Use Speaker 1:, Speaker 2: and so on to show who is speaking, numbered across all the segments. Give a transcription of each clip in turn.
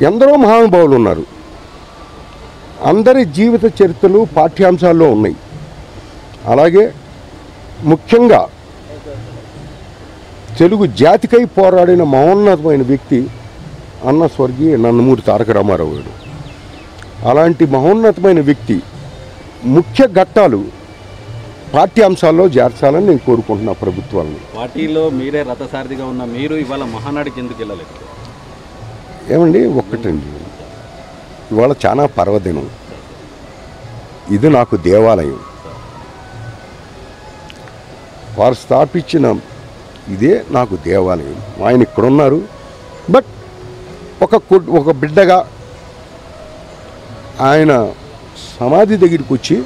Speaker 1: ఎందరో మహానుభావులు ఉన్నారు. అందరి జీవిత చరిత్రలు పాఠ్యాంశాల్లో ఉన్నాయి. అలాగే ముఖ్యంగా తెలుగు జాతికై పోరాడిన మహోన్నతమైన వ్యక్తి అన్న స్వర్గీయ నందమూరి తారక రామారావు గారు. అలాంటి మహోన్నతమైన వ్యక్తి ముఖ్య ఘట్టాలు పాఠ్యాంశాల్లో చేర్చాలని నేను కోరుకుంటున్నా ప్రభుత్వాలను.
Speaker 2: పార్టీలో మీరే రథసారథిగా ఉన్న మీరు ఇవాళ మహానాడికి ఎందుకు వెళ్ళలేదు?
Speaker 1: ఏమండి, ఒక్కటండి, ఇవాళ చాలా పర్వదినం. ఇది నాకు దేవాలయం. వారు స్థాపించిన ఇదే నాకు దేవాలయం. ఆయన ఇక్కడున్నారు. బట్ ఒక బిడ్డగా ఆయన సమాధి దగ్గరికి వచ్చి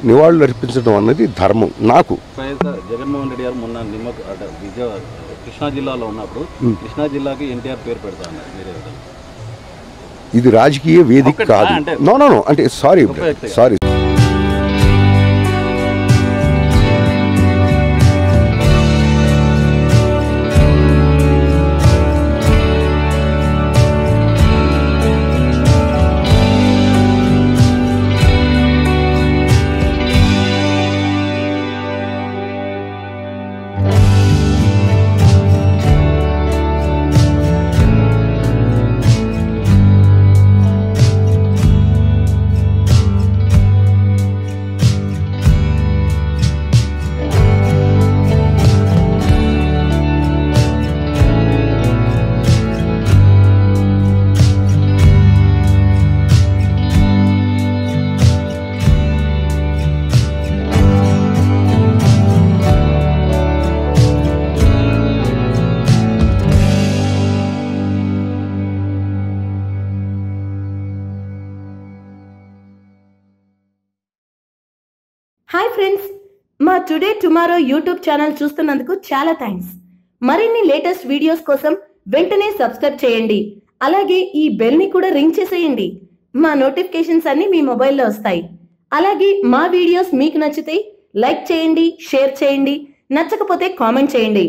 Speaker 1: నివాళులు అర్పించడం అన్నది ధర్మం నాకు.
Speaker 2: జగన్మోహన్ రెడ్డి గారు మొన్న కృష్ణా జిల్లాలో ఉన్నప్పుడు కృష్ణా జిల్లాకి ఎన్టీఆర్ పేరు పెడతా అన్నారు.
Speaker 1: ఇది రాజకీయ వేదిక కాదు. నో అంటే సారీ.
Speaker 3: హాయ్ ఫ్రెండ్స్, మా టుడే టుమారో యూట్యూబ్ ఛానల్ చూస్తున్నందుకు చాలా థ్యాంక్స్. మరిన్ని లేటెస్ట్ వీడియోస్ కోసం వెంటనే సబ్స్క్రైబ్ చేయండి. అలాగే ఈ బెల్ ని కూడా రింగ్ చేసేయండి. మా నోటిఫికేషన్స్ అన్ని మీ మొబైల్లో వస్తాయి. అలాగే మా వీడియోస్ మీకు నచ్చితే లైక్ చేయండి, షేర్ చేయండి, నచ్చకపోతే కామెంట్ చేయండి.